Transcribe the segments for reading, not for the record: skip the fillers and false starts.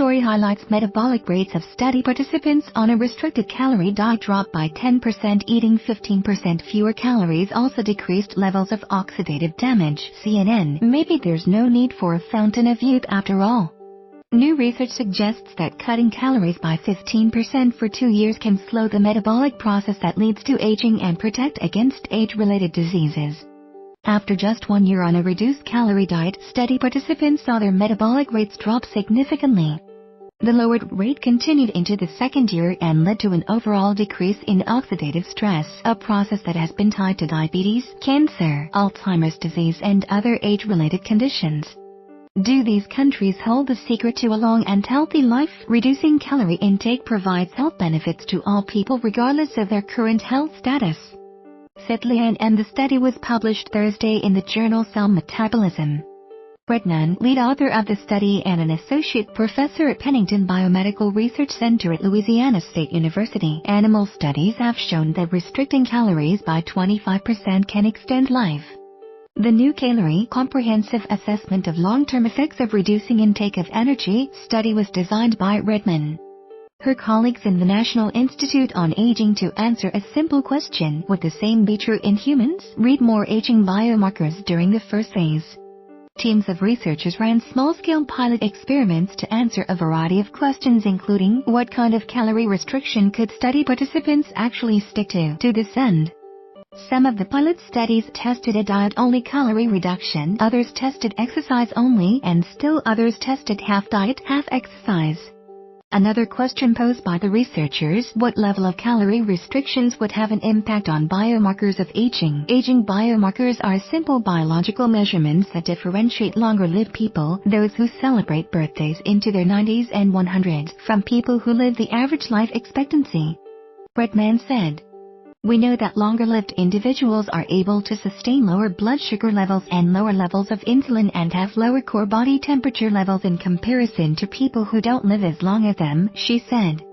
story highlights metabolic rates of study participants on a restricted calorie diet dropped by 10%, eating 15% fewer calories also decreased levels of oxidative damage. CNN. Maybe there's no need for a fountain of youth after all. New research suggests that cutting calories by 15% for 2 years can slow the metabolic process that leads to aging and protect against age-related diseases. After just 1 year on a reduced calorie diet, study participants saw their metabolic rates drop significantly. The lowered rate continued into the second year and led to an overall decrease in oxidative stress, a process that has been tied to diabetes, cancer, Alzheimer's disease, and other age-related conditions. Do these countries hold the secret to a long and healthy life? Reducing calorie intake provides health benefits to all people regardless of their current health status, said Lian, and the study was published Thursday in the journal Cell Metabolism. Redman, lead author of the study and an associate professor at Pennington Biomedical Research Center at Louisiana State University. Animal studies have shown that restricting calories by 25% can extend life. The new Calorie Comprehensive Assessment of Long-Term Effects of Reducing Intake of Energy study was designed by Redman, her colleagues in the National Institute on Aging to answer a simple question: would the same be true in humans? Read more. Aging biomarkers. During the first phase, teams of researchers ran small-scale pilot experiments to answer a variety of questions, including what kind of calorie restriction could study participants actually stick to this end. Some of the pilot studies tested a diet-only calorie reduction, others tested exercise only, and still others tested half diet, half exercise. Another question posed by the researchers: what level of calorie restrictions would have an impact on biomarkers of aging? Aging biomarkers are simple biological measurements that differentiate longer-lived people, those who celebrate birthdays into their 90s and 100s, from people who live the average life expectancy. Redman said, "We know that longer-lived individuals are able to sustain lower blood sugar levels and lower levels of insulin and have lower core body temperature levels in comparison to people who don't live as long as them," she said.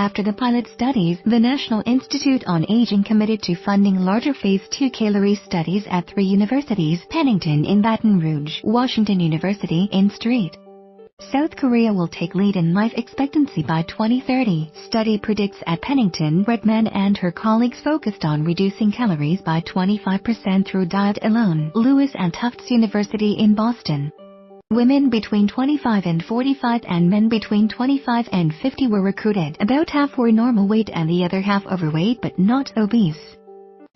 After the pilot studies, the National Institute on Aging committed to funding larger Phase 2 calorie studies at 3 universities: Pennington in Baton Rouge, Washington University in St. South Korea will take lead in life expectancy by 2030. Study predicts at Pennington. Redman and her colleagues focused on reducing calories by 25% through diet alone. Lewis and Tufts University in Boston. Women between 25 and 45 and men between 25 and 50 were recruited. About half were normal weight and the other half overweight but not obese.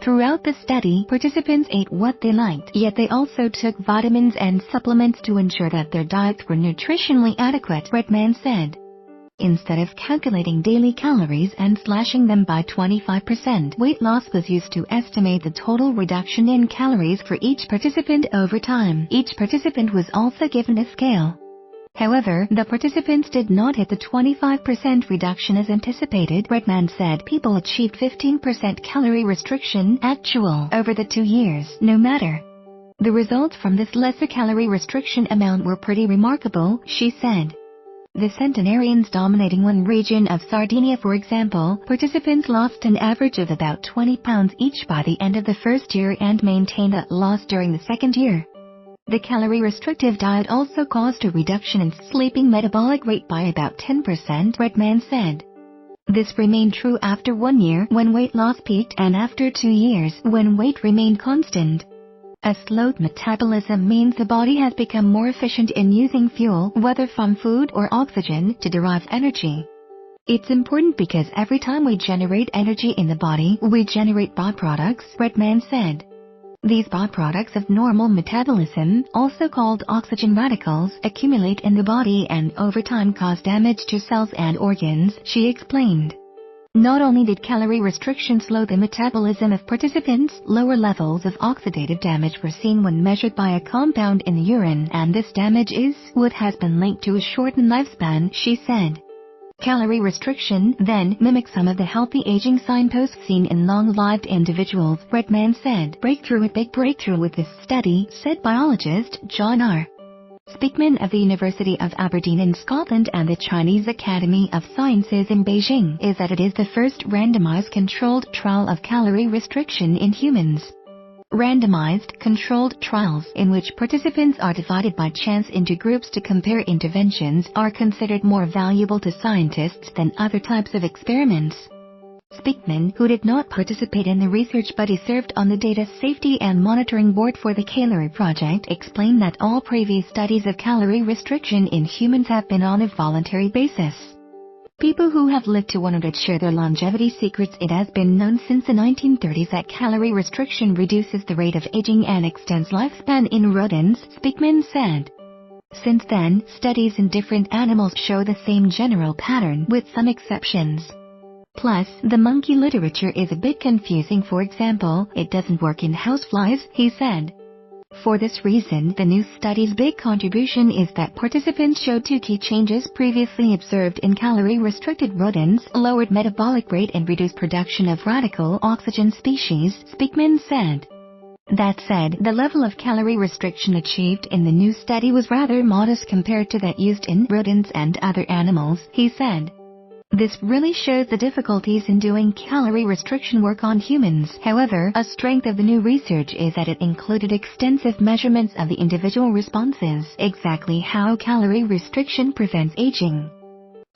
Throughout the study, participants ate what they liked, yet they also took vitamins and supplements to ensure that their diets were nutritionally adequate, Redman said. Instead of calculating daily calories and slashing them by 25%, weight loss was used to estimate the total reduction in calories for each participant over time. Each participant was also given a scale. However, the participants did not hit the 25% reduction as anticipated. Redman said people achieved 15% calorie restriction actual over the 2 years, no matter. The results from this lesser calorie restriction amount were pretty remarkable, she said. The centenarians dominating one region of Sardinia, for example, participants lost an average of about 20 pounds each by the end of the first year and maintained that loss during the second year. The calorie-restrictive diet also caused a reduction in sleeping metabolic rate by about 10%, Redman said. This remained true after 1 year, when weight loss peaked, and after 2 years, when weight remained constant. A slowed metabolism means the body has become more efficient in using fuel, whether from food or oxygen, to derive energy. It's important because every time we generate energy in the body, we generate byproducts, Redman said. These byproducts of normal metabolism, also called oxygen radicals, accumulate in the body and over time cause damage to cells and organs, she explained. Not only did calorie restriction slow the metabolism of participants, lower levels of oxidative damage were seen when measured by a compound in the urine, and this damage is what has been linked to a shortened lifespan, she said. Calorie restriction, then, mimics some of the healthy aging signposts seen in long-lived individuals, Redman said. A big breakthrough with this study, said biologist John R. Speakman of the University of Aberdeen in Scotland and the Chinese Academy of Sciences in Beijing, is that it is the first randomized controlled trial of calorie restriction in humans. Randomized, controlled trials in which participants are divided by chance into groups to compare interventions are considered more valuable to scientists than other types of experiments. Speakman, who did not participate in the research but he served on the Data Safety and Monitoring Board for the Calorie Project, explained that all previous studies of calorie restriction in humans have been on a voluntary basis. People who have lived to 100 share their longevity secrets. It has been known since the 1930s that calorie restriction reduces the rate of aging and extends lifespan in rodents, Speakman said. Since then, studies in different animals show the same general pattern, with some exceptions. Plus, the monkey literature is a bit confusing. For example, it doesn't work in houseflies, he said. For this reason, the new study's big contribution is that participants showed two key changes previously observed in calorie-restricted rodents: lowered metabolic rate and reduced production of radical oxygen species, Speakman said. That said, the level of calorie restriction achieved in the new study was rather modest compared to that used in rodents and other animals, he said. This really shows the difficulties in doing calorie restriction work on humans. However, a strength of the new research is that it included extensive measurements of the individual responses. Exactly how calorie restriction prevents aging,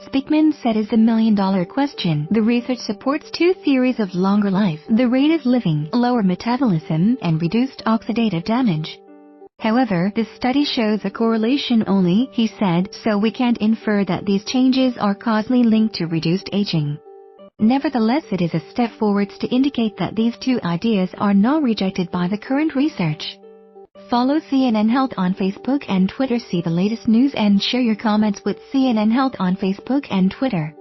Speakman said, is the million-dollar question. The research supports two theories of longer life: the rate of living, lower metabolism, and reduced oxidative damage. However, this study shows a correlation only, he said, so we can't infer that these changes are causally linked to reduced aging. Nevertheless, it is a step forwards to indicate that these two ideas are not rejected by the current research. Follow CNN Health on Facebook and Twitter. See the latest news and share your comments with CNN Health on Facebook and Twitter.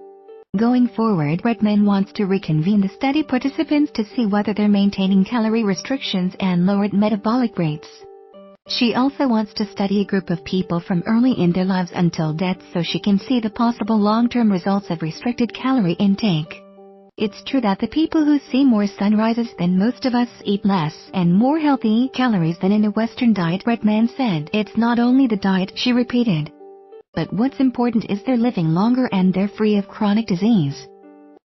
Going forward, Redman wants to reconvene the study participants to see whether they're maintaining calorie restrictions and lowered metabolic rates. She also wants to study a group of people from early in their lives until death so she can see the possible long-term results of restricted calorie intake. It's true that the people who see more sunrises than most of us eat less and more healthy calories than in a Western diet, Redman said. It's not only the diet, she repeated. But what's important is they're living longer and they're free of chronic disease.